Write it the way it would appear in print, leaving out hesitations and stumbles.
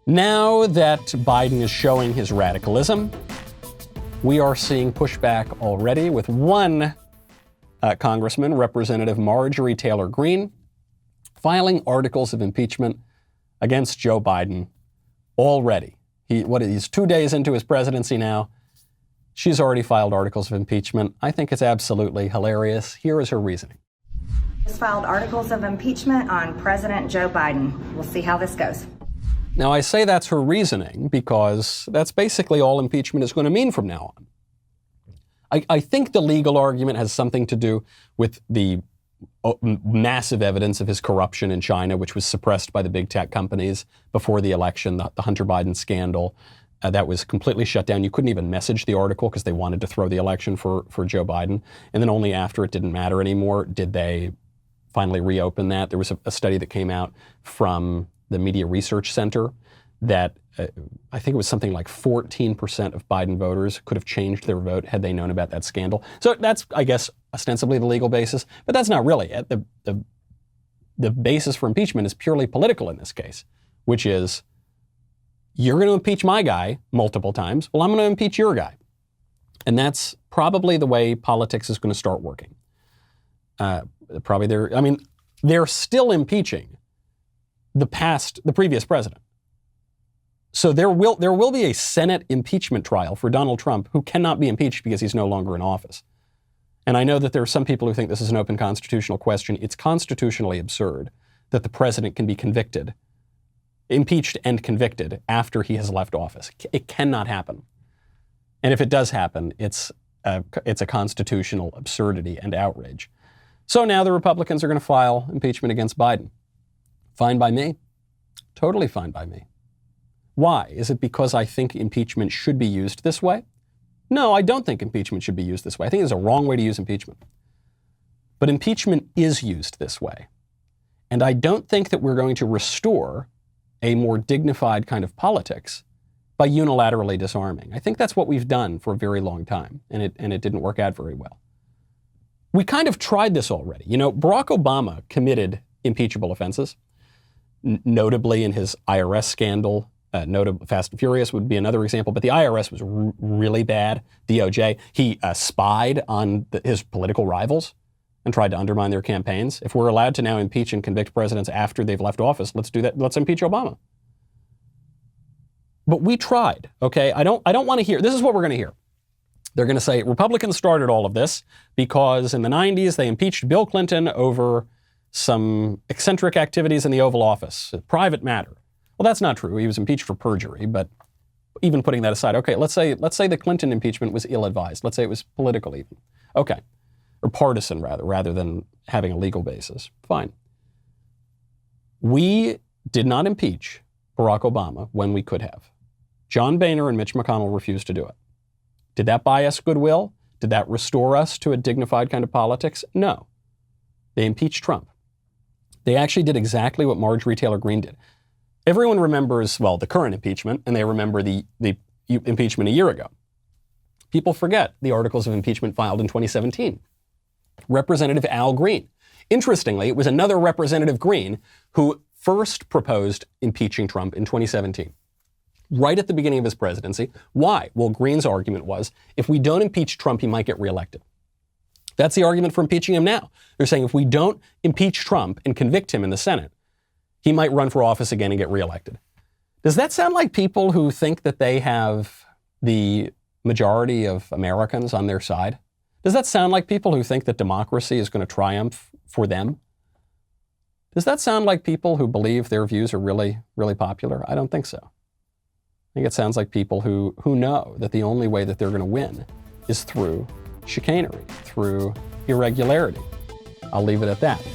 Now that Biden is showing his radicalism, we are seeing pushback already with one congressman, Representative Marjorie Taylor Greene, filing articles of impeachment against Joe Biden already. He's 2 days into his presidency now. She's already filed articles of impeachment. I think it's absolutely hilarious. Here is her reasoning. Just filed articles of impeachment on President Joe Biden. We'll see how this goes. Now, I say that's her reasoning because that's basically all impeachment is going to mean from now on. I think the legal argument has something to do with the massive evidence of his corruption in China, which was suppressed by the big tech companies before the election, the Hunter Biden scandal. That was completely shut down. You couldn't even message the article because they wanted to throw the election for Joe Biden. And then only after it didn't matter anymore did they finally reopen that. There was a study that came out from the Media Research Center that I think it was something like 14% of Biden voters could have changed their vote had they known about that scandal. So that's, I guess, ostensibly the legal basis, but that's not really it. The basis for impeachment is purely political in this case, which is you're going to impeach my guy multiple times. Well, I'm going to impeach your guy. And that's probably the way politics is going to start working. They're still impeaching the previous president. So there will be a Senate impeachment trial for Donald Trump, who cannot be impeached because he's no longer in office. And I know that there are some people who think this is an open constitutional question. It's constitutionally absurd that the president can be impeached and convicted after he has left office. It cannot happen. And if it does happen, it's a constitutional absurdity and outrage. So now the Republicans are going to file impeachment against Biden. Fine by me. Totally fine by me. Why? Is it because I think impeachment should be used this way? No, I don't think impeachment should be used this way. I think there's a wrong way to use impeachment. But impeachment is used this way. And I don't think that we're going to restore a more dignified kind of politics by unilaterally disarming. I think that's what we've done for a very long time, and it didn't work out very well. We kind of tried this already. You know, Barack Obama committed impeachable offenses, notably in his IRS scandal. Fast and Furious would be another example, but the IRS was really bad. DOJ, he spied on his political rivals and tried to undermine their campaigns. If we're allowed to now impeach and convict presidents after they've left office, let's do that. Let's impeach Obama. But we tried, okay? I don't want to hear, this is what we're going to hear. They're going to say Republicans started all of this because in the 90s they impeached Bill Clinton over some eccentric activities in the Oval Office, a private matter. Well, that's not true. He was impeached for perjury, but even putting that aside, okay, let's say the Clinton impeachment was ill-advised. Let's say it was political even. Okay. Or partisan rather than having a legal basis. Fine. We did not impeach Barack Obama when we could have. John Boehner and Mitch McConnell refused to do it. Did that buy us goodwill? Did that restore us to a dignified kind of politics? No. They impeached Trump. They actually did exactly what Marjorie Taylor Greene did. Everyone remembers, well, the current impeachment, and they remember the impeachment a year ago. People forget the articles of impeachment filed in 2017. Representative Al Green. Interestingly, it was another Representative Green who first proposed impeaching Trump in 2017, right at the beginning of his presidency. Why? Well, Green's argument was, if we don't impeach Trump, he might get reelected. That's the argument for impeaching him now. They're saying if we don't impeach Trump and convict him in the Senate, he might run for office again and get reelected. Does that sound like people who think that they have the majority of Americans on their side? Does that sound like people who think that democracy is going to triumph for them? Does that sound like people who believe their views are really, really popular? I don't think so. I think it sounds like people who know that the only way that they're going to win is through chicanery, through irregularity. I'll leave it at that.